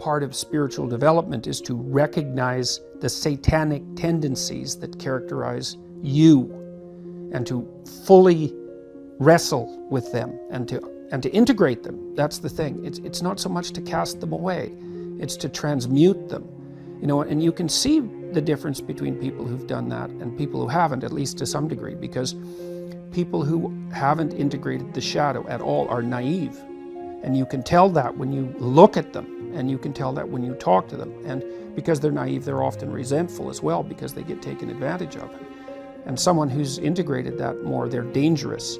part of spiritual development is to recognize the satanic tendencies that characterize you and to fully wrestle with them and to integrate them. That's the thing. It's not so much to cast them away, it's to transmute them. You know, and you can see the difference between people who've done that and people who haven't, at least to some degree, because people who haven't integrated the shadow at all are naive. And you can tell that when you look at them, and you can tell that when you talk to them. And because they're naive, they're often resentful as well because they get taken advantage of. And someone who's integrated that more, they're dangerous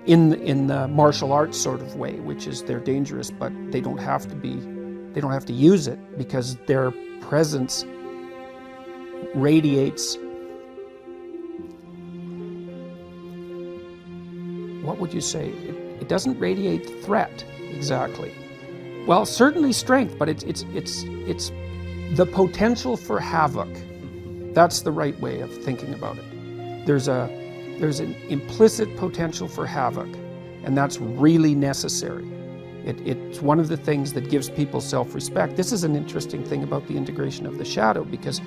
in the martial arts sort of way, which is they're dangerous, but they don't have to use it because their presence radiates, what would you say? It doesn't radiate threat exactly. Well, certainly strength, but it's the potential for havoc. That's the right way of thinking about it. There's an implicit potential for havoc, and that's really necessary. It's one of the things that gives people self-respect. This is an interesting thing about the integration of the shadow, because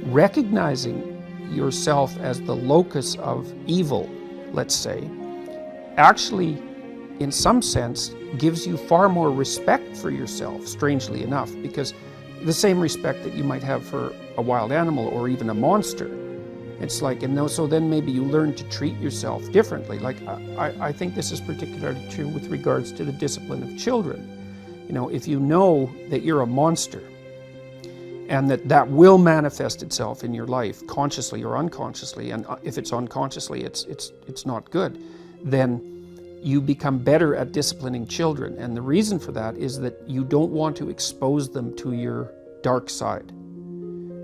recognizing yourself as the locus of evil, let's say, actually, in some sense, gives you far more respect for yourself, strangely enough, because the same respect that you might have for a wild animal or even a monster. It's like, and so then maybe you learn to treat yourself differently. Like, I think this is particularly true with regards to the discipline of children. You know, if you know that you're a monster and that will manifest itself in your life, consciously or unconsciously, and if it's unconsciously, it's not good, then you become better at disciplining children. And the reason for that is that you don't want to expose them to your dark side.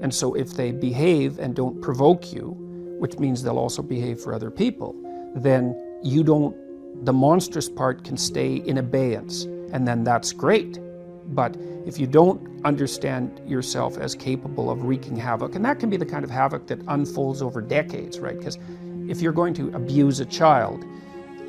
And so if they behave and don't provoke you, which means they'll also behave for other people, then the monstrous part can stay in abeyance, and then that's great. But if you don't understand yourself as capable of wreaking havoc, and that can be the kind of havoc that unfolds over decades, right? Because if you're going to abuse a child,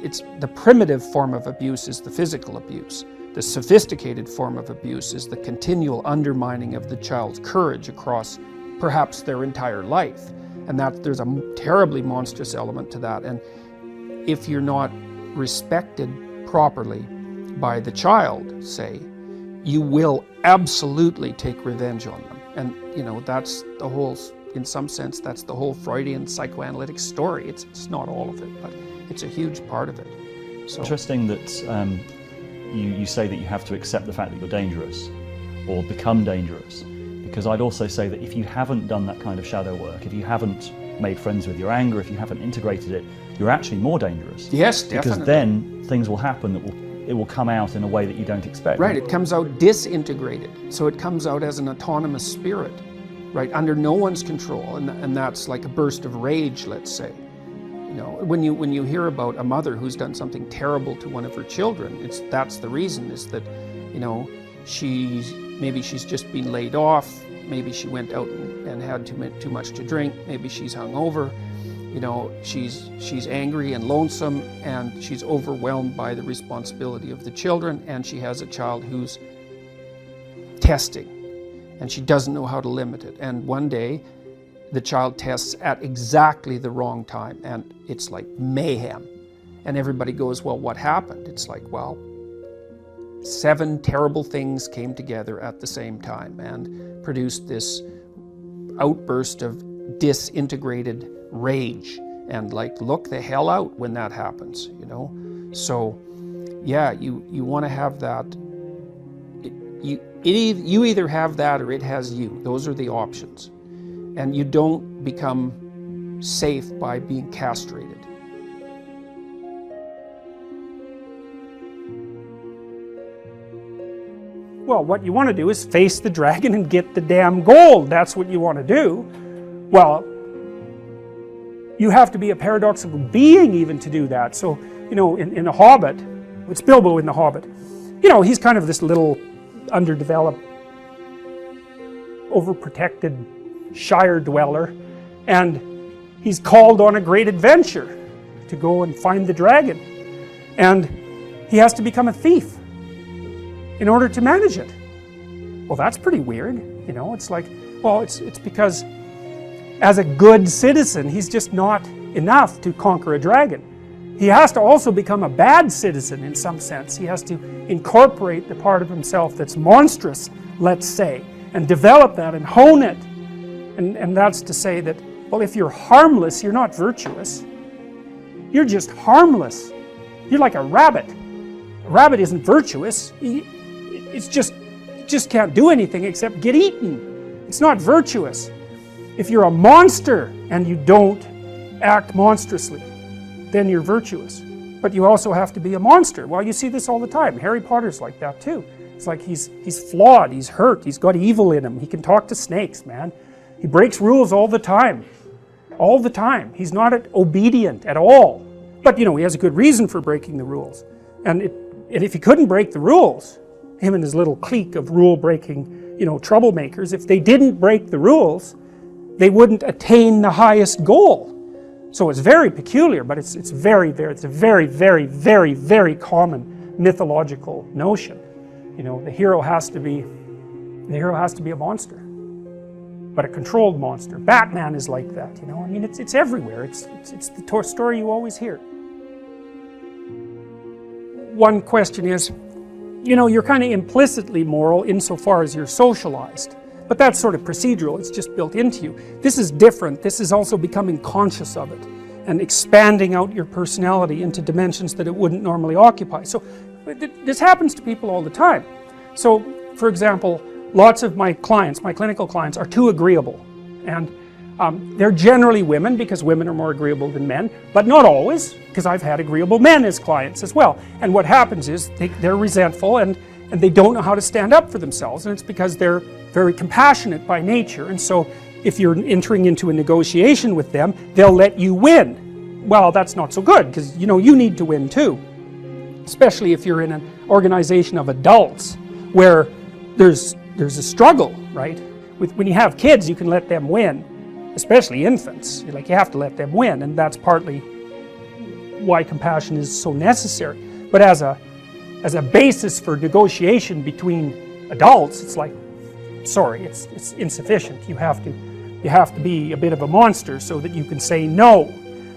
it's the primitive form of abuse is the physical abuse. The sophisticated form of abuse is the continual undermining of the child's courage across perhaps their entire life. And that there's a terribly monstrous element to that. And if you're not respected properly by the child, say, you will absolutely take revenge on them. And, you know, that's the whole, in some sense, that's the whole Freudian psychoanalytic story. It's not all of it, but it's a huge part of it. So. Interesting that you say that you have to accept the fact that you're dangerous or become dangerous, because I'd also say that if you haven't done that kind of shadow work, if you haven't made friends with your anger, if you haven't integrated it, you're actually more dangerous. Yes, definitely. Because then things will happen that it will come out in a way that you don't expect. Right, it comes out disintegrated. So it comes out as an autonomous spirit, right, under no one's control, and that's like a burst of rage, let's say. You know, when you hear about a mother who's done something terrible to one of her children, that's the reason, is that, you know, maybe she's just been laid off, maybe she went out and had too much to drink, maybe she's hungover, you know, she's angry and lonesome, and she's overwhelmed by the responsibility of the children, and she has a child who's testing, and she doesn't know how to limit it. And one day, the child tests at exactly the wrong time, and it's like mayhem. And everybody goes, well, what happened? It's like, well, 7 terrible things came together at the same time and produced this outburst of disintegrated rage. And like, look the hell out when that happens, you know? So, yeah, you want to have that. You either have that or it has you. Those are the options. And you don't become safe by being castrated. Well, what you want to do is face the dragon and get the damn gold. That's what you want to do. Well, you have to be a paradoxical being even to do that. So, you know, in The Hobbit, it's Bilbo in The Hobbit, you know, he's kind of this little underdeveloped, overprotected Shire dweller, and he's called on a great adventure to go and find the dragon, and he has to become a thief in order to manage it. Well, that's pretty weird, you know. It's like, well, it's because as a good citizen, he's just not enough to conquer a dragon. He has to also become a bad citizen in some sense. He has to incorporate the part of himself that's monstrous, let's say, and develop that and hone it. And that's to say that, well, if you're harmless, you're not virtuous. You're just harmless. You're like a rabbit. A rabbit isn't virtuous. It just can't do anything except get eaten. It's not virtuous. If you're a monster and you don't act monstrously, then you're virtuous. But you also have to be a monster. Well, you see this all the time. Harry Potter's like that too. It's like he's flawed, he's hurt, he's got evil in him. He can talk to snakes, man. He breaks rules all the time. All the time. He's not obedient at all. But you know, he has a good reason for breaking the rules. And if he couldn't break the rules, him and his little clique of rule-breaking, you know, troublemakers, if they didn't break the rules, they wouldn't attain the highest goal. So it's very peculiar, but it's a very, very common mythological notion. You know, the hero has to be a monster, but a controlled monster. Batman is like that, you know. I mean, it's everywhere. It's the story you always hear. One question is, you know, you're kind of implicitly moral insofar as you're socialized. But that's sort of procedural, it's just built into you. This is different. This is also becoming conscious of it and expanding out your personality into dimensions that it wouldn't normally occupy. So this happens to people all the time. So, for example, lots of my clients, my clinical clients, are too agreeable. And they're generally women, because women are more agreeable than men, but not always, because I've had agreeable men as clients as well. And what happens is they're resentful and they don't know how to stand up for themselves, and it's because they're very compassionate by nature. And so if you're entering into a negotiation with them, they'll let you win. Well, that's not so good, because you know you need to win too, especially if you're in an organization of adults where there's a struggle, right? When you have kids, you can let them win, especially infants. You have to let them win, and that's partly why compassion is so necessary. But as a basis for negotiation between adults, it's like, sorry, it's insufficient. You have to be a bit of a monster so that you can say no.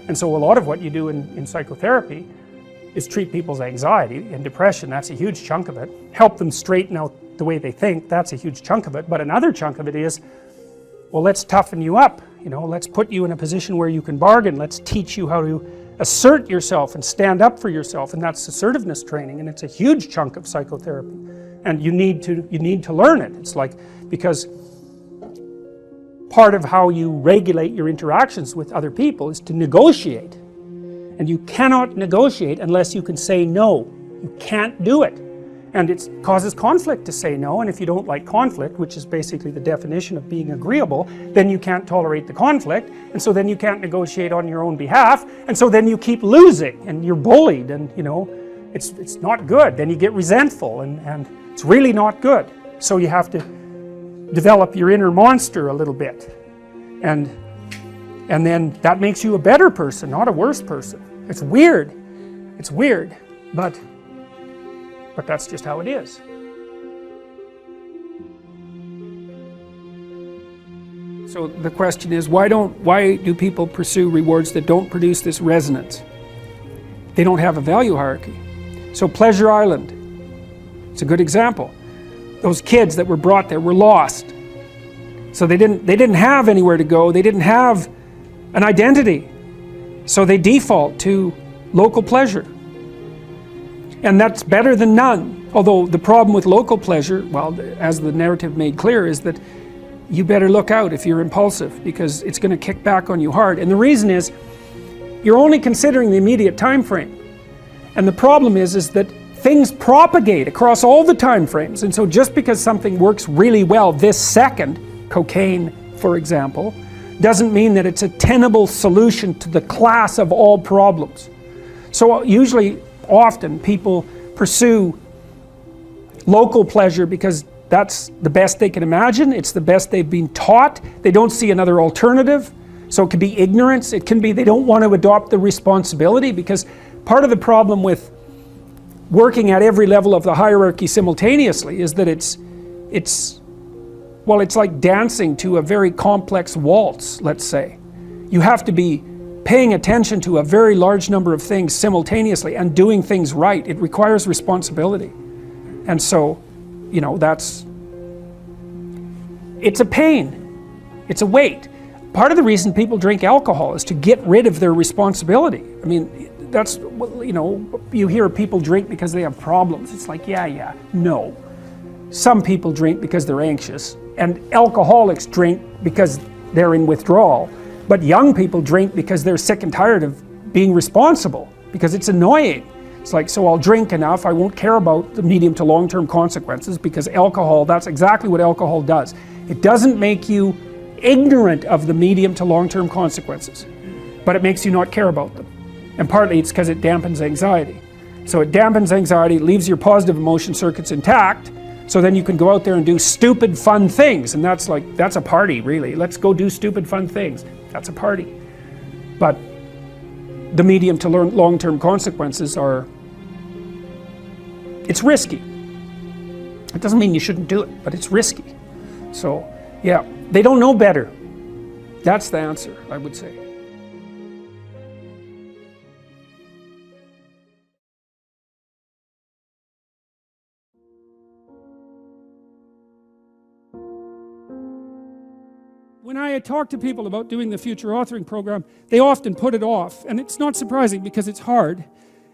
And so a lot of what you do in psychotherapy is treat people's anxiety and depression. That's a huge chunk of it. Help them straighten out the way they think. That's a huge chunk of it. But another chunk of it is, well, let's toughen you up. You know, let's put you in a position where you can bargain. Let's teach you how to assert yourself and stand up for yourself, and that's assertiveness training, and it's a huge chunk of psychotherapy. And you need to learn it. It's like, because part of how you regulate your interactions with other people is to negotiate. And you cannot negotiate unless you can say no. You can't do it. And it causes conflict to say no, and if you don't like conflict, which is basically the definition of being agreeable, then you can't tolerate the conflict, and so then you can't negotiate on your own behalf, and so then you keep losing, and you're bullied, and you know, it's not good. Then you get resentful, and it's really not good. So you have to develop your inner monster a little bit, and then that makes you a better person, not a worse person. It's weird, but that's just how it is. So the question is, why do people pursue rewards that don't produce this resonance? They don't have a value hierarchy. So Pleasure Island, it's a good example. Those kids that were brought there were lost. So they didn't have anywhere to go. They didn't have an identity. So they default to local pleasure. And that's better than none. Although the problem with local pleasure, well, as the narrative made clear, is that you better look out if you're impulsive, because it's going to kick back on you hard. And the reason is, you're only considering the immediate time frame. And the problem is that things propagate across all the time frames. And so just because something works really well this second, cocaine, for example, doesn't mean that it's a tenable solution to the class of all problems. So usually, often people pursue local pleasure because that's the best they can imagine. It's the best they've been taught. They don't see another alternative. So it can be ignorance. It can be they don't want to adopt the responsibility, because part of the problem with working at every level of the hierarchy simultaneously is that it's Well, it's like dancing to a very complex waltz, let's say. You have to be paying attention to a very large number of things simultaneously and doing things right. It requires responsibility. And so, you know, it's a pain. It's a weight. Part of the reason people drink alcohol is to get rid of their responsibility. I mean, that's, you know, you hear people drink because they have problems. It's like, yeah, no. Some people drink because they're anxious, and alcoholics drink because they're in withdrawal. But young people drink because they're sick and tired of being responsible, because it's annoying. It's like, so I'll drink enough, I won't care about the medium to long-term consequences, because alcohol, that's exactly what alcohol does. It doesn't make you ignorant of the medium to long-term consequences, but it makes you not care about them. And partly it's because it dampens anxiety. So it dampens anxiety, leaves your positive emotion circuits intact, so then you can go out there and do stupid fun things. And that's a party, really. Let's go do stupid fun things. That's a party. But the medium to long-term consequences are, it's risky. It doesn't mean you shouldn't do it, but it's risky. So, yeah, they don't know better. That's the answer, I would say. When I talk to people about doing the future authoring program, they often put it off, and it's not surprising because it's hard.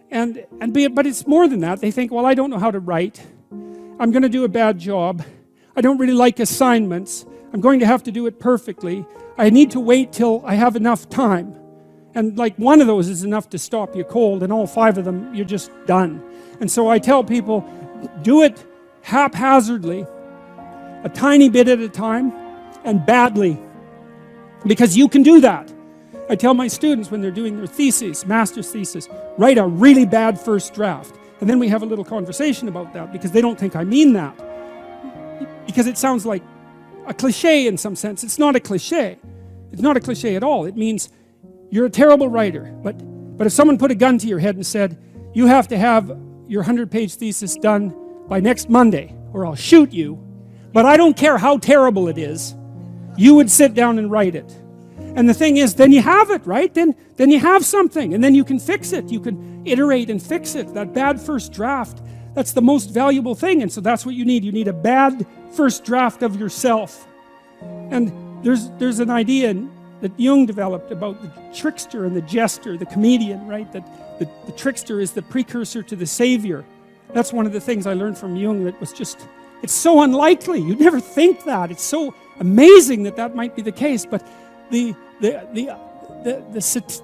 But it's more than that. They think, well, I don't know how to write. I'm going to do a bad job. I don't really like assignments. I'm going to have to do it perfectly. I need to wait till I have enough time. And like one of those is enough to stop you cold, and all 5 of them, you're just done. And so I tell people, do it haphazardly, a tiny bit at a time, and badly, because you can do that. I tell my students when they're doing their theses, master's thesis, write a really bad first draft. And then we have a little conversation about that, because they don't think I mean that. Because it sounds like a cliche in some sense. It's not a cliche. It's not a cliche at all. It means you're a terrible writer. But if someone put a gun to your head and said, you have to have your 100-page thesis done by next Monday, or I'll shoot you, but I don't care how terrible it is, you would sit down and write it. And the thing is, then you have it, right? Then you have something, and then you can fix it. You can iterate and fix it. That bad first draft, that's the most valuable thing. And so that's what you need. You need a bad first draft of yourself. And there's an idea that Jung developed about the trickster and the jester, the comedian, right? That the trickster is the precursor to the savior. That's one of the things I learned from Jung that was just, it's so unlikely. You'd never think that. It's so amazing that might be the case. But the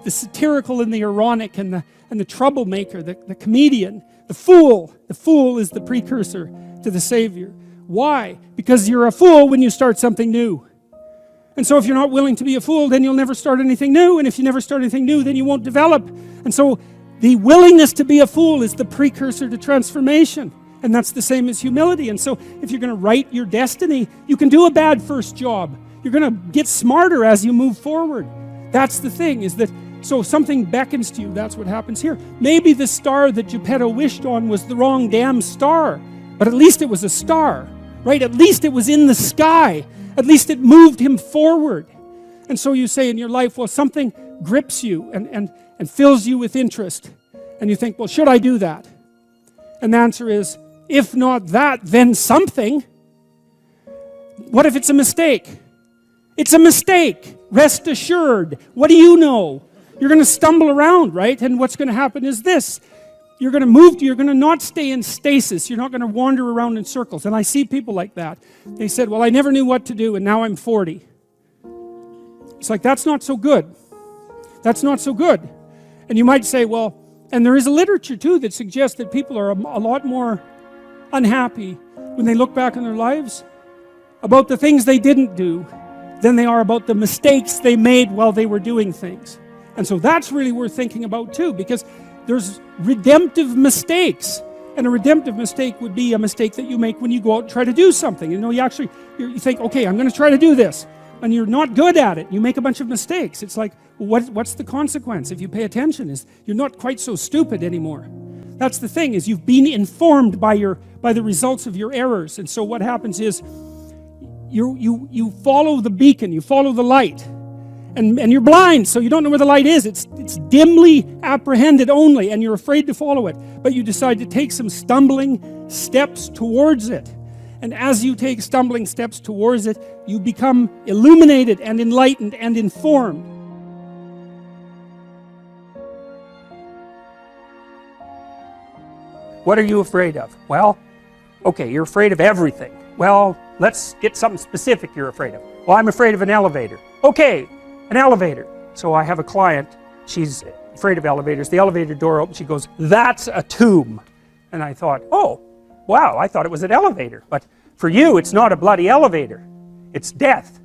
satirical and the ironic and the troublemaker, the comedian, the fool is the precursor to the savior. Why? Because you're a fool when you start something new. And so if you're not willing to be a fool, then you'll never start anything new. And if you never start anything new, then you won't develop. And so the willingness to be a fool is the precursor to transformation. And that's the same as humility. And so if you're going to write your destiny, you can do a bad first job. You're going to get smarter as you move forward. That's the thing, is that, so something beckons to you. That's what happens here. Maybe the star that Geppetto wished on was the wrong damn star, but at least it was a star, right? At least it was in the sky. At least it moved him forward. And so you say in your life, well, something grips you and fills you with interest. And you think, well, should I do that? And the answer is, if not that, then something. What if it's a mistake? It's a mistake. Rest assured. What do you know? You're going to stumble around, right? And what's going to happen is this. You're going to move, you're going to not stay in stasis. You're not going to wander around in circles. And I see people like that. They said, well, I never knew what to do, and now I'm 40. It's like, that's not so good. That's not so good. And you might say, well, and there is a literature too that suggests that people are a lot more unhappy when they look back on their lives about the things they didn't do than they are about the mistakes they made while they were doing things. And so that's really worth thinking about too, because there's redemptive mistakes. And a redemptive mistake would be a mistake that you make when you go out and try to do something. You know, you think, okay, I'm going to try to do this. And you're not good at it. You make a bunch of mistakes. It's like, well, what's the consequence? If you pay attention, is you're not quite so stupid anymore. That's the thing, is you've been informed by the results of your errors. And so what happens is, you follow the beacon, you follow the light. And you're blind, so you don't know where the light is. It's dimly apprehended only, and you're afraid to follow it. But you decide to take some stumbling steps towards it. And as you take stumbling steps towards it, you become illuminated and enlightened and informed. What are you afraid of? Well, okay, you're afraid of everything. Well, let's get something specific you're afraid of. Well, I'm afraid of an elevator. Okay, an elevator. So I have a client, she's afraid of elevators. The elevator door opens, she goes, "That's a tomb." And I thought, oh, wow, I thought it was an elevator. But for you, it's not a bloody elevator. It's death.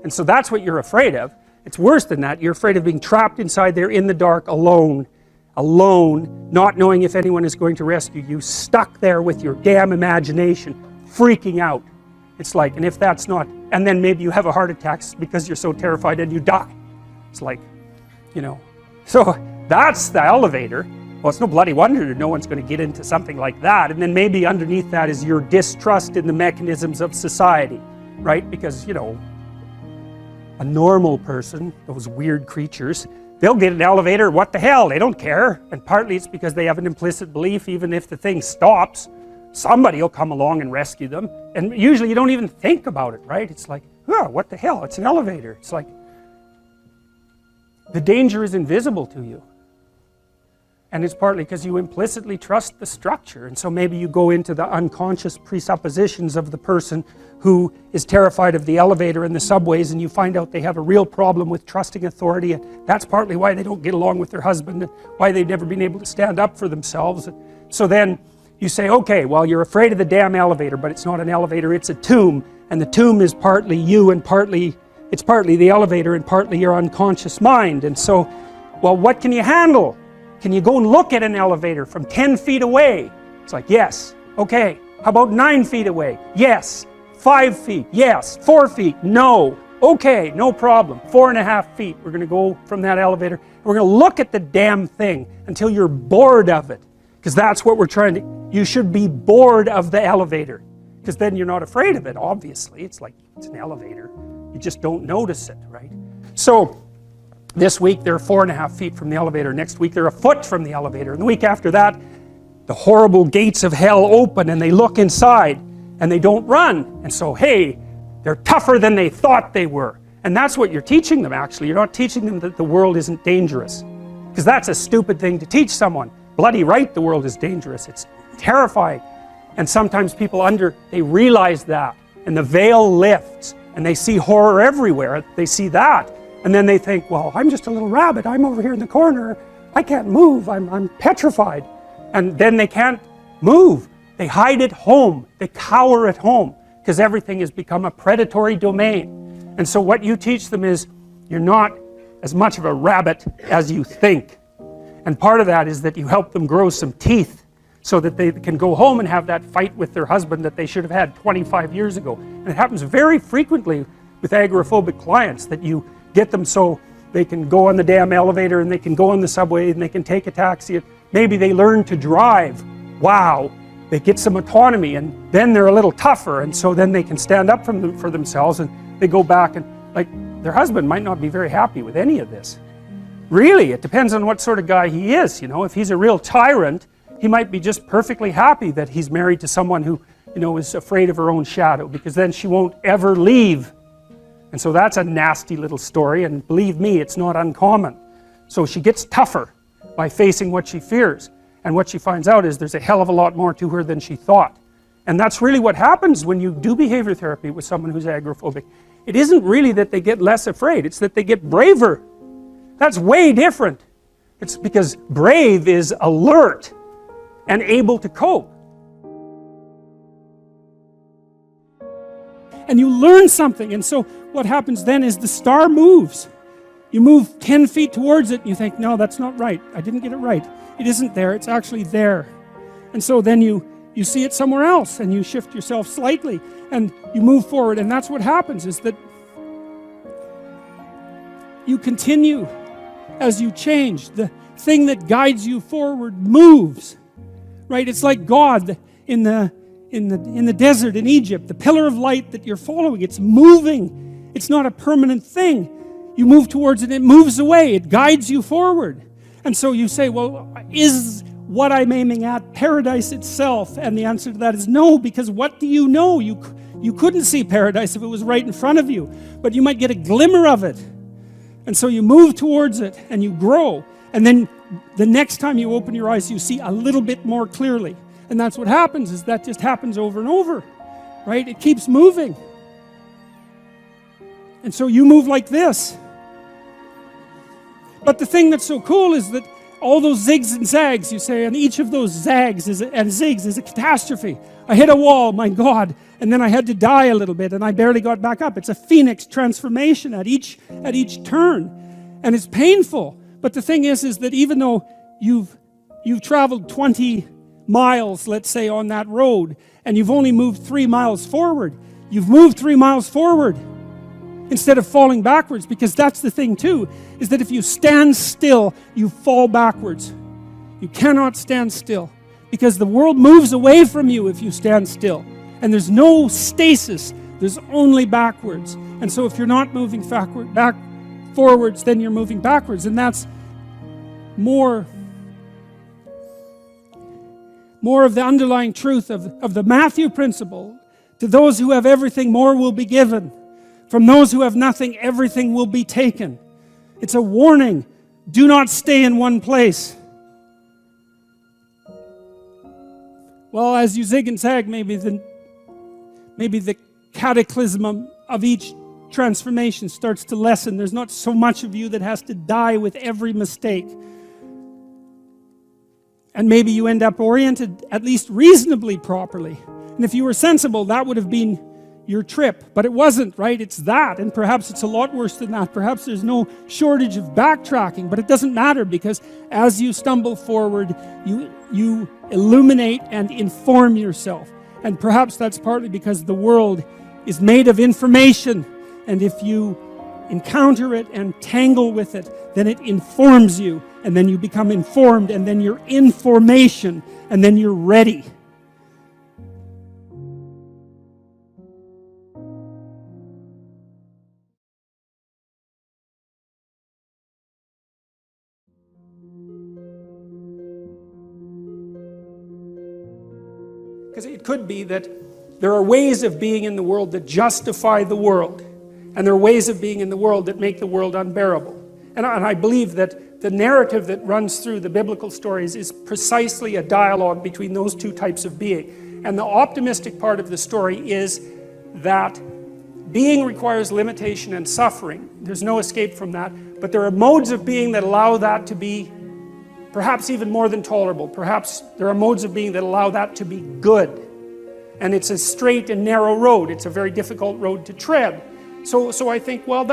And so that's what you're afraid of. It's worse than that. You're afraid of being trapped inside there in the dark alone, not knowing if anyone is going to rescue you, stuck there with your damn imagination, freaking out. It's like, and if that's not, and then maybe you have a heart attack because you're so terrified and you die. It's like, you know, so that's the elevator. Well, it's no bloody wonder no one's going to get into something like that. And then maybe underneath that is your distrust in the mechanisms of society, right? Because, you know, a normal person, those weird creatures, they'll get an elevator, what the hell, they don't care. And partly it's because they have an implicit belief, even if the thing stops, somebody will come along and rescue them. And usually you don't even think about it, right? It's like, oh, what the hell, it's an elevator. It's like, the danger is invisible to you. And it's partly because you implicitly trust the structure. And so maybe you go into the unconscious presuppositions of the person who is terrified of the elevator and the subways, and you find out they have a real problem with trusting authority, and that's partly why they don't get along with their husband and why they've never been able to stand up for themselves. So then you say, okay, well, you're afraid of the damn elevator, but it's not an elevator, it's a tomb, and the tomb is partly you and it's partly the elevator and partly your unconscious mind. And so, well, what can you handle? Can you go and look at an elevator from 10 feet away? It's like, yes. Okay. How about 9 feet away? Yes. 5 feet? Yes. 4 feet? No. Okay, no problem. 4.5 feet. We're going to go from that elevator. We're going to look at the damn thing until you're bored of it. Because that's what we're trying to... You should be bored of the elevator. Because then you're not afraid of it, obviously. It's like, it's an elevator. You just don't notice it, right? So... this week they're 4.5 feet from the elevator. Next week they're a foot from the elevator. And the week after that, the horrible gates of hell open and they look inside and they don't run. And so, hey, they're tougher than they thought they were. And that's what you're teaching them, actually. You're not teaching them that the world isn't dangerous. Because that's a stupid thing to teach someone. Bloody right, the world is dangerous. It's terrifying. And sometimes people they realize that. And the veil lifts. And they see horror everywhere. They see that. And then they think, well, I'm just a little rabbit. I'm over here in the corner. I can't move. I'm petrified. And then they can't move. They hide at home. They cower at home because everything has become a predatory domain. And so what you teach them is you're not as much of a rabbit as you think. And part of that is that you help them grow some teeth so that they can go home and have that fight with their husband that they should have had 25 years ago. And it happens very frequently with agoraphobic clients that you get them so they can go on the damn elevator and they can go on the subway and they can take a taxi. Maybe they learn to drive. Wow. They get some autonomy and then they're a little tougher, and so then they can stand up for themselves, and they go back and, like, their husband might not be very happy with any of this. Really, it depends on what sort of guy he is, you know. If he's a real tyrant, he might be just perfectly happy that he's married to someone who, you know, is afraid of her own shadow, because then she won't ever leave. And so that's a nasty little story, and believe me, it's not uncommon. So she gets tougher by facing what she fears, and what she finds out is there's a hell of a lot more to her than she thought. And that's really what happens when you do behavior therapy with someone who's agoraphobic. It isn't really that they get less afraid, it's that they get braver. That's way different. It's because brave is alert and able to cope. And you learn something, and so what happens then is the star moves. You move 10 feet towards it and you think, no, that's not right. I didn't get it right. It isn't there, it's actually there. And so then you see it somewhere else and you shift yourself slightly and you move forward, and that's what happens, is that you continue as you change. The thing that guides you forward moves, right? It's like God in the in the desert in Egypt, the pillar of light that you're following, it's moving. It's not a permanent thing. You move towards it, it moves away, it guides you forward. And so you say, well, is what I'm aiming at paradise itself? And the answer to that is no, because what do you know? You couldn't see paradise if it was right in front of you, but you might get a glimmer of it. And so you move towards it and you grow. And then the next time you open your eyes, you see a little bit more clearly. And that's what happens, is that just happens over and over, right? It keeps moving. And so you move like this. But the thing that's so cool is that all those zigs and zags, you say, and each of those zags and zigs is a catastrophe. I hit a wall, my God, and then I had to die a little bit, and I barely got back up. It's a phoenix transformation at each turn, and it's painful. But the thing is that even though you've traveled 20 miles, let's say, on that road, and you've only moved 3 miles forward, you've moved 3 miles forward instead of falling backwards, because that's the thing too, is that if you stand still, you fall backwards. You cannot stand still, because the world moves away from you if you stand still. And there's no stasis, there's only backwards. And so if you're not moving forwards, then you're moving backwards. And that's more of the underlying truth of the Matthew principle. To those who have everything, more will be given. From those who have nothing, everything will be taken. It's a warning. Do not stay in one place. Well, as you zig and zag, maybe the cataclysm of each transformation starts to lessen. There's not so much of you that has to die with every mistake. And maybe you end up oriented at least reasonably properly. And if you were sensible, that would have been your trip. But it wasn't, right? It's that. And perhaps it's a lot worse than that. Perhaps there's no shortage of backtracking. But it doesn't matter, because as you stumble forward, you illuminate and inform yourself. And perhaps that's partly because the world is made of information. And if you encounter it and tangle with it, then it informs you. And then you become informed. And then you're information. And then you're ready. Because it could be that there are ways of being in the world that justify the world. And there are ways of being in the world that make the world unbearable. And I believe that the narrative that runs through the biblical stories is precisely a dialogue between those two types of being. And the optimistic part of the story is that being requires limitation and suffering. There's no escape from that. But there are modes of being that allow that to be perhaps even more than tolerable. Perhaps there are modes of being that allow that to be good. And it's a straight and narrow road. It's a very difficult road to tread. So I think, well,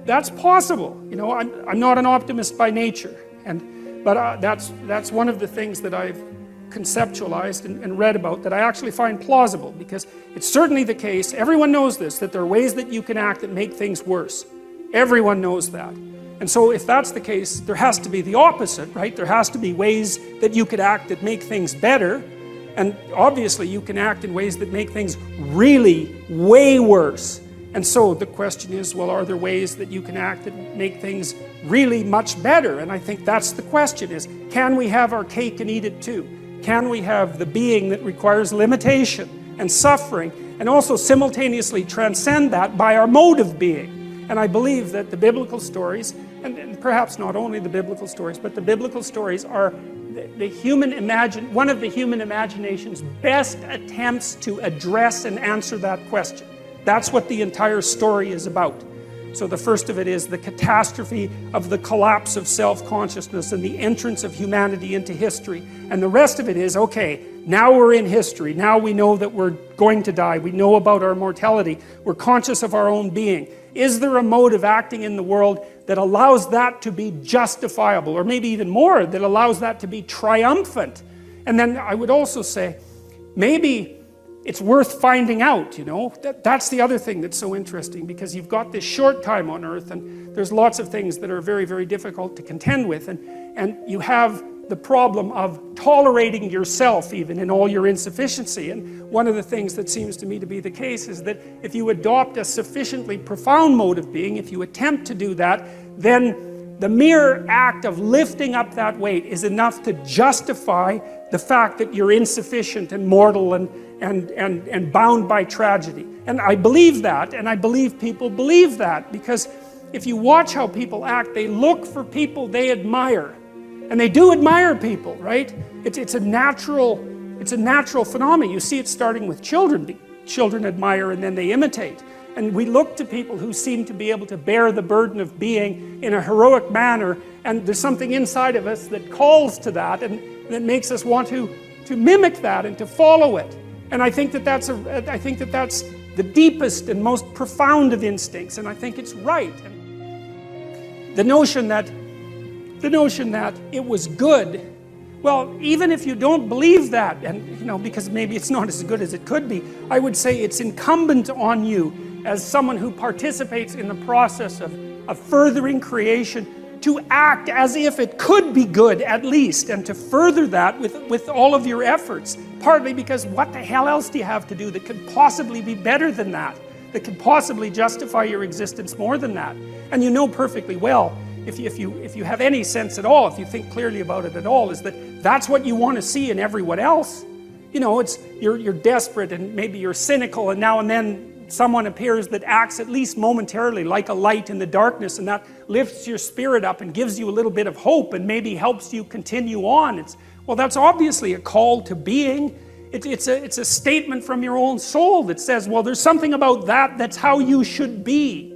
that's possible. You know, I'm not an optimist by nature. But that's one of the things that I've conceptualized and read about that I actually find plausible, because it's certainly the case, everyone knows this, that there are ways that you can act that make things worse. Everyone knows that. And so if that's the case, there has to be the opposite, right? There has to be ways that you could act that make things better. And obviously you can act in ways that make things really way worse. And so the question is, well, are there ways that you can act that make things really much better? And I think that's the question, is can we have our cake and eat it too? Can we have the being that requires limitation and suffering, and also simultaneously transcend that by our mode of being? And I believe that the biblical stories, and perhaps not only the biblical stories, but the biblical stories are one of the human imagination's best attempts to address and answer that question. That's what the entire story is about. So the first of it is the catastrophe of the collapse of self-consciousness and the entrance of humanity into history. And the rest of it is, okay, now we're in history. Now we know that we're going to die. We know about our mortality. We're conscious of our own being. Is there a mode of acting in the world that allows that to be justifiable, or maybe even more, that allows that to be triumphant? And then I would also say, maybe it's worth finding out, you know. That's the other thing that's so interesting, because you've got this short time on earth, and there's lots of things that are very, very difficult to contend with, and you have the problem of tolerating yourself even in all your insufficiency. And one of the things that seems to me to be the case is that if you adopt a sufficiently profound mode of being, if you attempt to do that, then the mere act of lifting up that weight is enough to justify the fact that you're insufficient and mortal and bound by tragedy. And I believe that, and I believe people believe that, because if you watch how people act, they look for people they admire. And they do admire people, right? It's a natural phenomenon. You see it starting with children. Children admire and then they imitate. And we look to people who seem to be able to bear the burden of being in a heroic manner, and there's something inside of us that calls to that, and that makes us want to mimic that and to follow it. And I think that that's the deepest and most profound of instincts, and I think it's right. And the notion that it was good, well, even if you don't believe that, and because maybe it's not as good as it could be, I would say it's incumbent on you as someone who participates in the process of furthering creation to act as if it could be good at least, and to further that with all of your efforts. Partly because what the hell else do you have to do that could possibly be better than that could possibly justify your existence more than that? And you know perfectly well, if you have any sense at all, if you think clearly about it at all, is that that's what you want to see in everyone else. You're desperate, and maybe you're cynical, and now and then someone appears that acts at least momentarily like a light in the darkness, and that lifts your spirit up and gives you a little bit of hope and maybe helps you continue on. Well, that's obviously a call to being. It's a statement from your own soul that says, well, there's something about that's how you should be.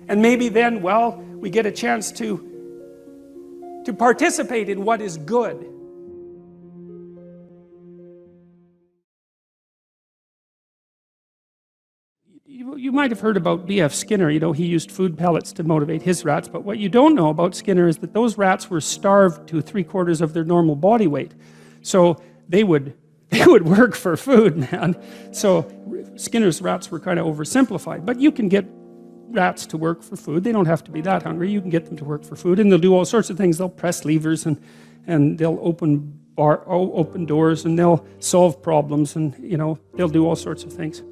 And maybe then, well, we get a chance to participate in what is good. You might have heard about B.F. Skinner. He used food pellets to motivate his rats, but what you don't know about Skinner is that those rats were starved to 3/4 of their normal body weight. So they would work for food, man. So Skinner's rats were kind of oversimplified, but you can get rats to work for food. They don't have to be that hungry. You can get them to work for food, and they'll do all sorts of things. They'll press levers, and they'll open doors, and they'll solve problems, and they'll do all sorts of things.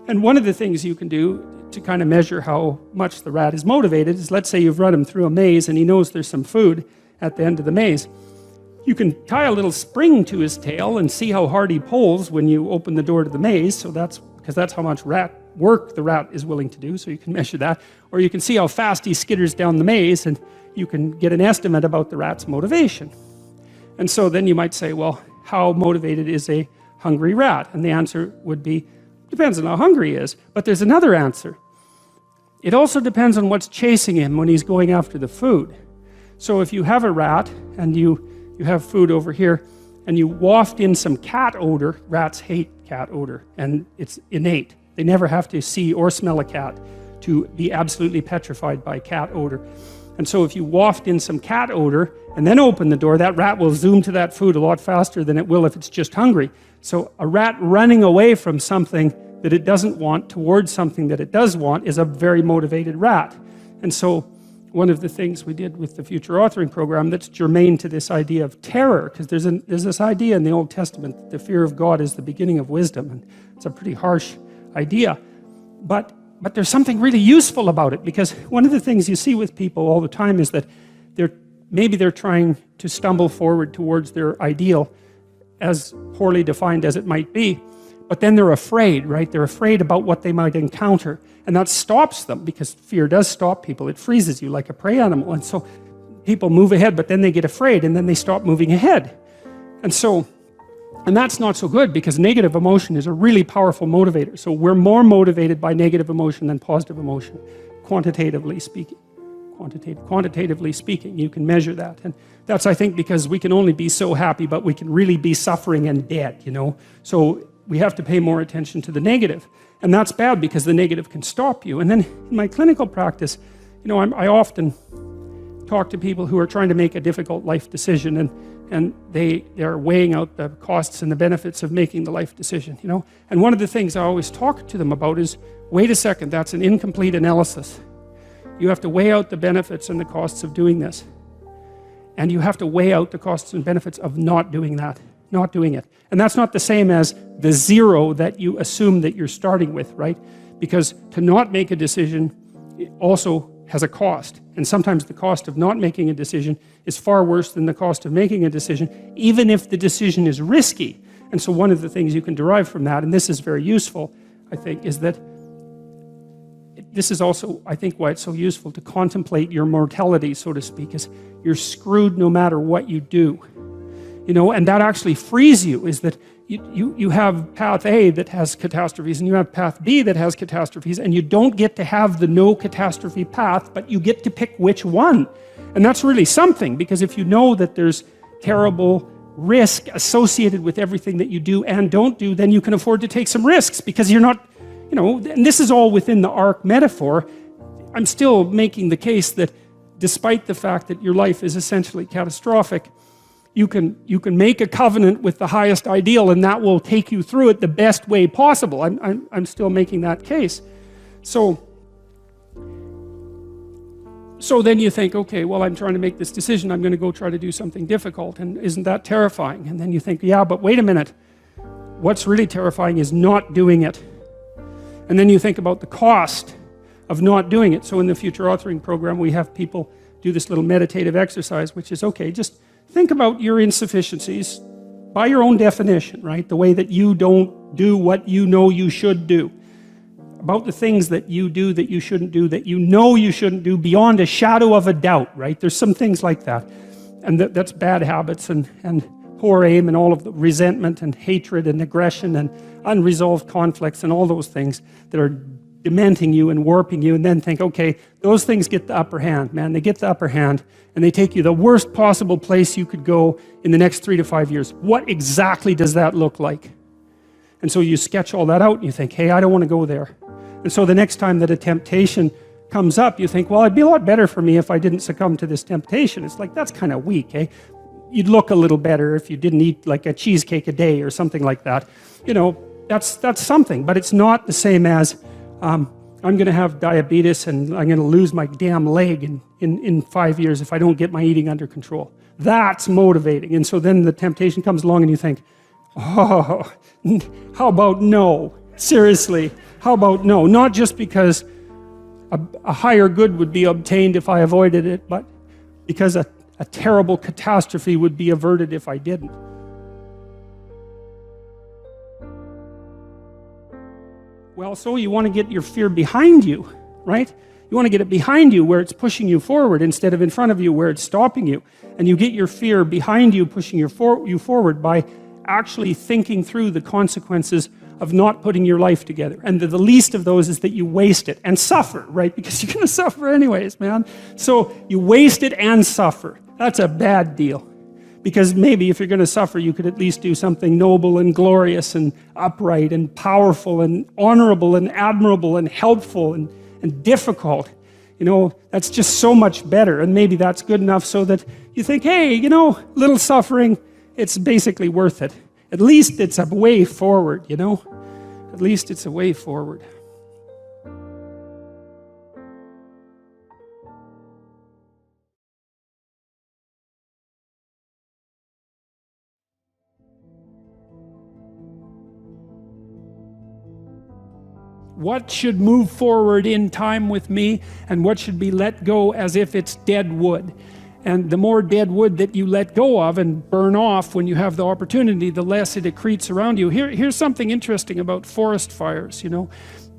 And one of the things you can do to kind of measure how much the rat is motivated is, let's say you've run him through a maze and he knows there's some food at the end of the maze. You can tie a little spring to his tail and see how hard he pulls when you open the door to the maze. So because that's how much work the rat is willing to do, so you can measure that. Or you can see how fast he skitters down the maze, and you can get an estimate about the rat's motivation. And so then you might say, well, how motivated is a hungry rat? And the answer would be, depends on how hungry he is. But there's another answer. It also depends on what's chasing him when he's going after the food. So if you have a rat and you have food over here and you waft in some cat odor, rats hate cat odor, and it's innate. They never have to see or smell a cat to be absolutely petrified by cat odor. And so if you waft in some cat odor and then open the door, that rat will zoom to that food a lot faster than it will if it's just hungry. So a rat running away from something that it doesn't want towards something that it does want is a very motivated rat. And so one of the things we did with the future authoring program that's germane to this idea of terror, because there's this idea in the Old Testament that the fear of God is the beginning of wisdom, and it's a pretty harsh idea. But there's something really useful about it, because one of the things you see with people all the time is that maybe they're trying to stumble forward towards their ideal, as poorly defined as it might be, but then they're afraid, right? They're afraid about what they might encounter, and that stops them, because fear does stop people. It freezes you like a prey animal, and so people move ahead, but then they get afraid, and then they stop moving ahead. And that's not so good, because negative emotion is a really powerful motivator. So we're more motivated by negative emotion than positive emotion, quantitatively speaking. Quantitatively speaking, you can measure that. And that's, I think, because we can only be so happy, but we can really be suffering and dead, So we have to pay more attention to the negative. And that's bad, because the negative can stop you. And then in my clinical practice, I often talk to people who are trying to make a difficult life decision, and they're weighing out the costs and the benefits of making the life decision, And one of the things I always talk to them about is, wait a second, that's an incomplete analysis. You have to weigh out the benefits and the costs of doing this. And you have to weigh out the costs and benefits of not doing that, not doing it. And that's not the same as the zero that you assume that you're starting with, right? Because to not make a decision also has a cost. And sometimes the cost of not making a decision is far worse than the cost of making a decision, even if the decision is risky. And so one of the things you can derive from that, and this is very useful, I think, is that this is also, I think, why it's so useful to contemplate your mortality, so to speak, is you're screwed no matter what you do. You know, and that actually frees you, is that you have path A that has catastrophes and you have path B that has catastrophes, and you don't get to have the no catastrophe path, but you get to pick which one. And that's really something, because if you know that there's terrible risk associated with everything that you do and don't do, then you can afford to take some risks, because you're not, you know, and this is all within the ark metaphor. I'm still making the case that despite the fact that your life is essentially catastrophic, you can make a covenant with the highest ideal, and that will take you through it the best way possible. I'm still making that case. So then you think, okay, well, I'm trying to make this decision. I'm going to go try to do something difficult, and isn't that terrifying? And then you think, yeah, but wait a minute. What's really terrifying is not doing it. And then you think about the cost of not doing it. So in the future authoring program, we have people do this little meditative exercise, which is, okay, just think about your insufficiencies by your own definition, right? The way that you don't do what you know you should do. About the things that you do that you shouldn't do, that you know you shouldn't do beyond a shadow of a doubt, right? There's some things like that. And that's bad habits and poor aim and all of the resentment and hatred and aggression and unresolved conflicts and all those things that are dementing you and warping you, and then think, okay, those things get the upper hand, man. They get the upper hand, and they take you the worst possible place you could go in the next 3 to 5 years. What exactly does that look like? And so you sketch all that out, and you think, hey, I don't want to go there. And so the next time that a temptation comes up, you think, well, it'd be a lot better for me if I didn't succumb to this temptation. It's like, that's kind of weak, eh? You'd look a little better if you didn't eat like a cheesecake a day or something like that. You know, that's something, but it's not the same as I'm going to have diabetes and I'm going to lose my damn leg in 5 years if I don't get my eating under control. That's motivating. And so then the temptation comes along and you think, oh, how about no? Seriously, how about no? Not just because a higher good would be obtained if I avoided it, but because a terrible catastrophe would be averted if I didn't. Well, so you want to get your fear behind you, right? You want to get it behind you where it's pushing you forward instead of in front of you where it's stopping you. And you get your fear behind you, pushing you forward by actually thinking through the consequences of not putting your life together. And the least of those is that you waste it and suffer, right? Because you're going to suffer anyways, man. So you waste it and suffer. That's a bad deal. Because maybe if you're going to suffer, you could at least do something noble and glorious and upright and powerful and honorable and admirable and helpful and difficult. You know, that's just so much better. And maybe that's good enough so that you think, hey, you know, little suffering, it's basically worth it. At least it's a way forward, you know? At least it's a way forward. What should move forward in time with me, and what should be let go as if it's dead wood? And the more dead wood that you let go of and burn off when you have the opportunity, the less it accretes around you. Here's something interesting about forest fires, you know.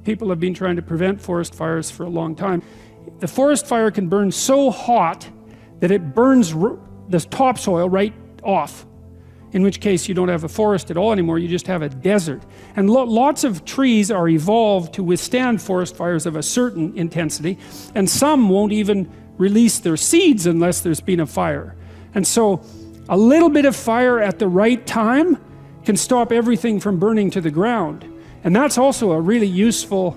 People have been trying to prevent forest fires for a long time. The forest fire can burn so hot that it burns the topsoil right off. In which case you don't have a forest at all anymore, you just have a desert. And lots of trees are evolved to withstand forest fires of a certain intensity, and some won't even release their seeds unless there's been a fire. And so a little bit of fire at the right time can stop everything from burning to the ground. And that's also a really useful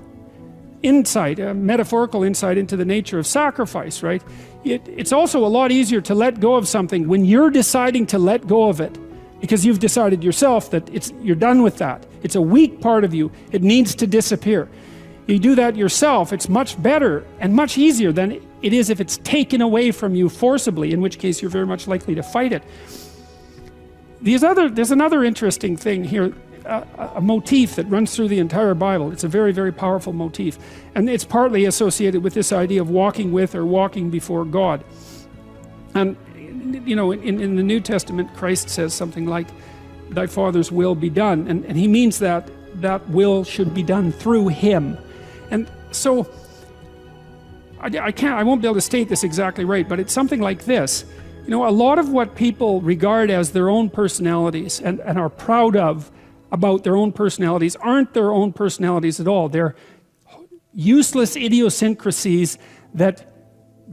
insight, a metaphorical insight into the nature of sacrifice, right? It's also a lot easier to let go of something when you're deciding to let go of it, because you've decided yourself that you're done with that. It's a weak part of you. It needs to disappear. You do that yourself, it's much better and much easier than it is if it's taken away from you forcibly, in which case you're very much likely to fight it. There's another interesting thing here, a motif that runs through the entire Bible. It's a very, very powerful motif, and it's partly associated with this idea of walking with or walking before God. And you know, in the New Testament, Christ says something like, thy Father's will be done, and he means that that will should be done through him. And so I won't be able to state this exactly right, but it's something like this. You know, a lot of what people regard as their own personalities and are proud of about their own personalities aren't their own personalities at all. They're useless idiosyncrasies that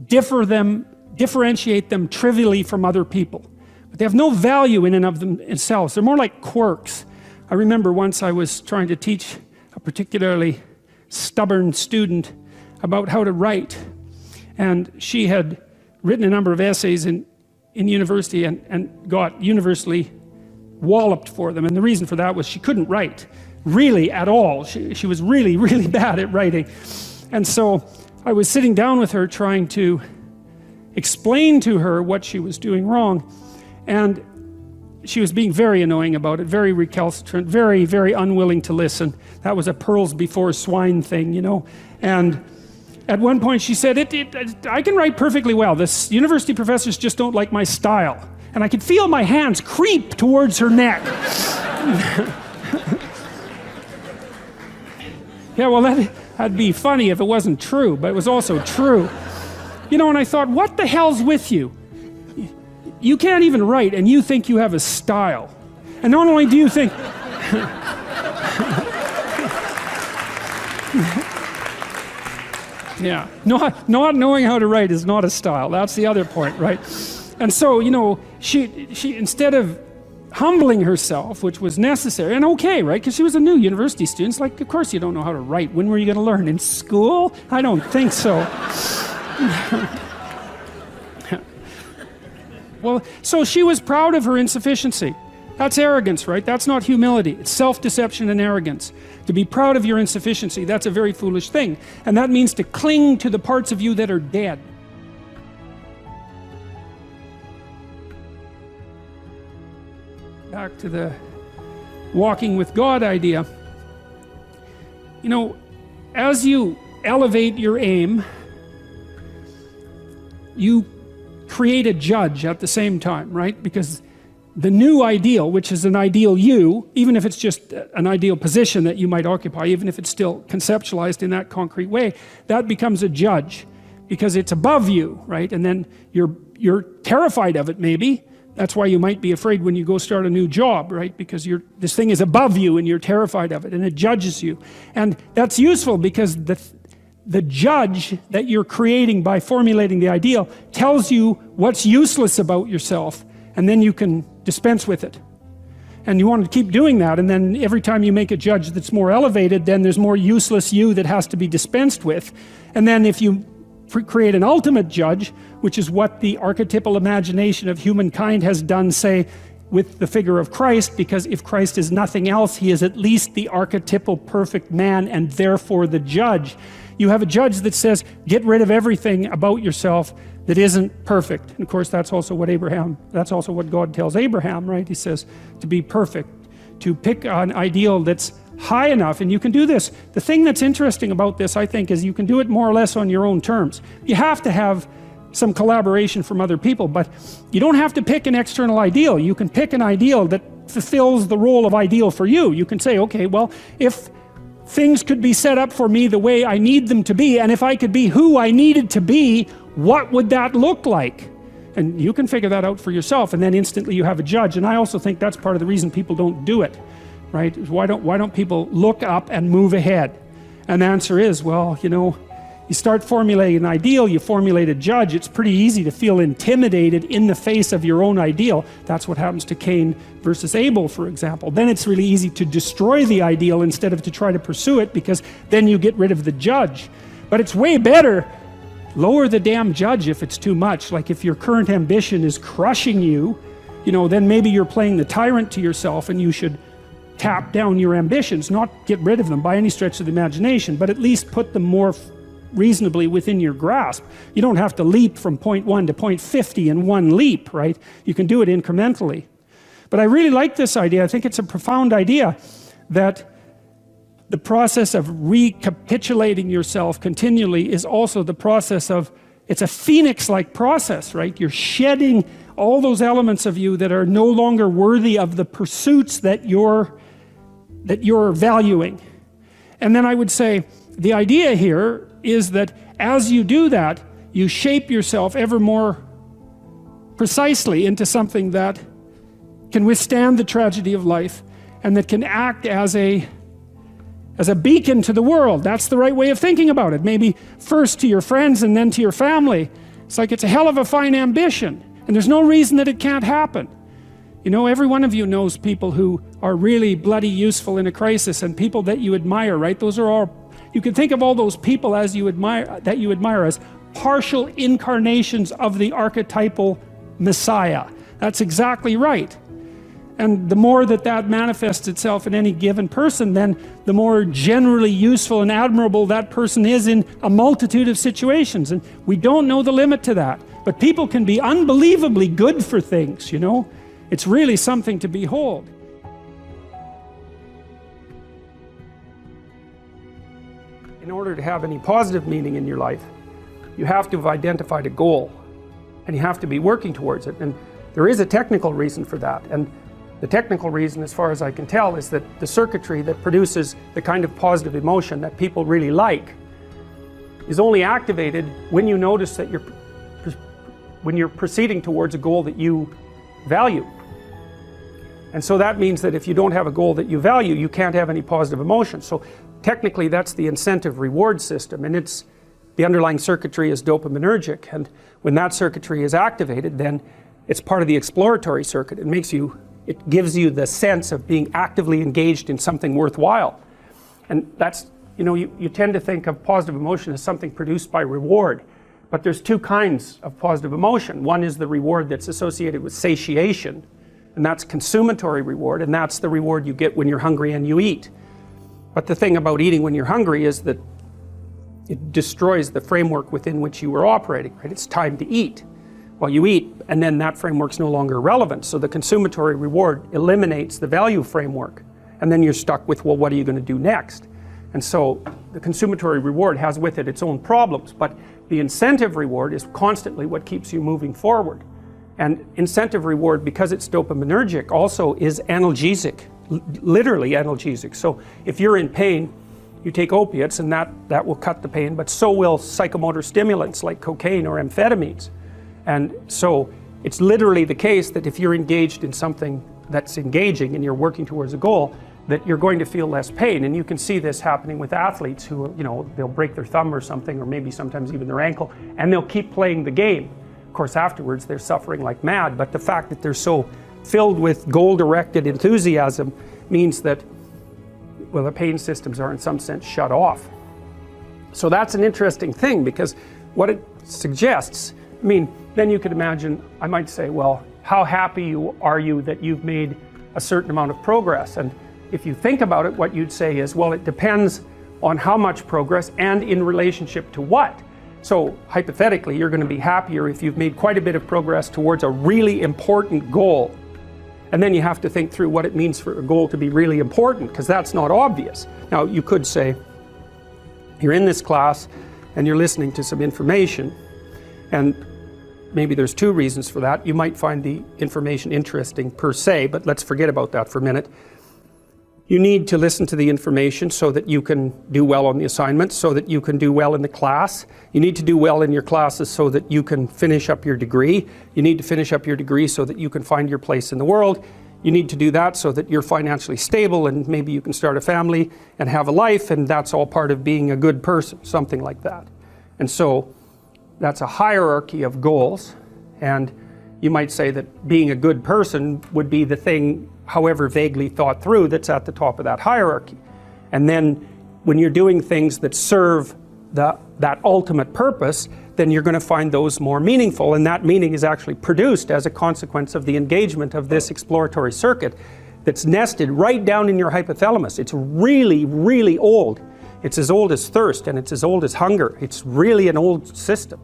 differentiate them trivially from other people. But they have no value in and of themselves. They're more like quirks. I remember once I was trying to teach a particularly stubborn student about how to write, and she had written a number of essays in university and got universally walloped for them, and the reason for that was she couldn't write really at all. She was really, really bad at writing. And so I was sitting down with her trying to explain to her what she was doing wrong, and she was being very annoying about it, very recalcitrant, very, very unwilling to listen. That was a pearls before swine thing, you know. And at one point she said, I can write perfectly well. This university professors just don't like my style. And I could feel my hands creep towards her neck. Yeah, well, that'd be funny if it wasn't true, but it was also true. You know, and I thought, what the hell's with you? You can't even write, and you think you have a style. And not only do you think... Yeah, not knowing how to write is not a style. That's the other point, right? And so, you know, she instead of humbling herself, which was necessary and okay, right? Because she was a new university student. It's like, of course you don't know how to write. When were you going to learn? In school? I don't think so. Well, so she was proud of her insufficiency. That's arrogance, right? That's not humility. It's self-deception and arrogance. To be proud of your insufficiency, that's a very foolish thing. And that means to cling to the parts of you that are dead. Back to the walking with God idea. You know, as you elevate your aim, you create a judge at the same time, right? Because the new ideal, which is an ideal you, even if it's just an ideal position that you might occupy, even if it's still conceptualized in that concrete way, that becomes a judge because it's above you, right? And then you're terrified of it, maybe. That's why you might be afraid when you go start a new job, right? Because this thing is above you and you're terrified of it, and it judges you. And that's useful because the judge that you're creating by formulating the ideal tells you what's useless about yourself, and then you can dispense with it. And you want to keep doing that, and then every time you make a judge that's more elevated, then there's more useless you that has to be dispensed with. And then if you create an ultimate judge, which is what the archetypal imagination of humankind has done, say, with the figure of Christ, because if Christ is nothing else, he is at least the archetypal perfect man and therefore the judge. You have a judge that says, get rid of everything about yourself that isn't perfect. And of course, that's also what God tells Abraham, right? He says to be perfect, to pick an ideal that's high enough, and you can do this. The thing that's interesting about this, I think, is you can do it more or less on your own terms. You have to have some collaboration from other people, but you don't have to pick an external ideal. You can pick an ideal that fulfills the role of ideal for you. You can say, okay, well, if things could be set up for me the way I need them to be, and if I could be who I needed to be, what would that look like? And you can figure that out for yourself, and then instantly you have a judge. And I also think that's part of the reason people don't do it, right? Why don't people look up and move ahead? And the answer is, well, you know, you start formulating an ideal, you formulate a judge, it's pretty easy to feel intimidated in the face of your own ideal. That's what happens to Cain versus Abel, for example. Then it's really easy to destroy the ideal instead of to try to pursue it, because then you get rid of the judge. But it's way better, lower the damn judge if it's too much. Like if your current ambition is crushing you, you know, then maybe you're playing the tyrant to yourself, and you should tap down your ambitions, not get rid of them by any stretch of the imagination, but at least put them more reasonably within your grasp. You don't have to leap from point 1 to point 50 in one leap, right? You can do it incrementally. But I really like this idea. I think it's a profound idea that the process of recapitulating yourself continually is also the process of, it's a phoenix-like process, right? You're shedding all those elements of you that are no longer worthy of the pursuits that you're valuing. And then I would say the idea here is that as you do that, you shape yourself ever more precisely into something that can withstand the tragedy of life and that can act as a beacon to the world. That's the right way of thinking about it. Maybe first to your friends and then to your family. It's like it's a hell of a fine ambition, and there's no reason that it can't happen. You know, every one of you knows people who are really bloody useful in a crisis, and people that you admire, right? Those are all, you can think of all those people as you admire as partial incarnations of the archetypal Messiah. That's exactly right. And the more that that manifests itself in any given person, then the more generally useful and admirable that person is in a multitude of situations. And we don't know the limit to that. But people can be unbelievably good for things, you know. It's really something to behold. In order to have any positive meaning in your life, you have to have identified a goal, and you have to be working towards it. And there is a technical reason for that. And the technical reason, as far as I can tell, is that the circuitry that produces the kind of positive emotion that people really like is only activated when you notice that when you're proceeding towards a goal that you value. And so that means that if you don't have a goal that you value, you can't have any positive emotion. So technically that's the incentive reward system, and the underlying circuitry is dopaminergic, and when that circuitry is activated, then it's part of the exploratory circuit. It gives you the sense of being actively engaged in something worthwhile. And that's, you know, you tend to think of positive emotion as something produced by reward. But there's two kinds of positive emotion. One is the reward that's associated with satiation, and that's consummatory reward, and that's the reward you get when you're hungry and you eat. But the thing about eating when you're hungry is that it destroys the framework within which you were operating, right? It's time to eat. Well, you eat, and then that framework's no longer relevant. So the consummatory reward eliminates the value framework. And then you're stuck with, well, what are you going to do next? And so the consummatory reward has with it its own problems, but the incentive reward is constantly what keeps you moving forward. And incentive reward, because it's dopaminergic, also is analgesic, literally analgesic. So if you're in pain, you take opiates, and that will cut the pain, but so will psychomotor stimulants like cocaine or amphetamines. And so it's literally the case that if you're engaged in something that's engaging and you're working towards a goal, that you're going to feel less pain. And you can see this happening with athletes who, you know, they'll break their thumb or something, or maybe sometimes even their ankle, and they'll keep playing the game. Of course, afterwards they're suffering like mad, but the fact that they're so filled with goal-directed enthusiasm means that, well, the pain systems are in some sense shut off. So that's an interesting thing, because what it suggests, I mean, then you could imagine, I might say, well, how happy are you that you've made a certain amount of progress? And if you think about it, what you'd say is, well, it depends on how much progress and in relationship to what. So hypothetically, you're going to be happier if you've made quite a bit of progress towards a really important goal. And then you have to think through what it means for a goal to be really important, because that's not obvious. Now, you could say, you're in this class and you're listening to some information, and maybe there's two reasons for that. You might find the information interesting per se, but let's forget about that for a minute. You need to listen to the information so that you can do well on the assignments, so that you can do well in the class. You need to do well in your classes so that you can finish up your degree. You need to finish up your degree so that you can find your place in the world. You need to do that so that you're financially stable, and maybe you can start a family and have a life, and that's all part of being a good person, something like that. And so that's a hierarchy of goals, and you might say that being a good person would be the thing, however vaguely thought through, that's at the top of that hierarchy. And then when you're doing things that serve that ultimate purpose, then you're going to find those more meaningful, and that meaning is actually produced as a consequence of the engagement of this exploratory circuit that's nested right down in your hypothalamus. It's really, really old. It's as old as thirst and it's as old as hunger. It's really an old system.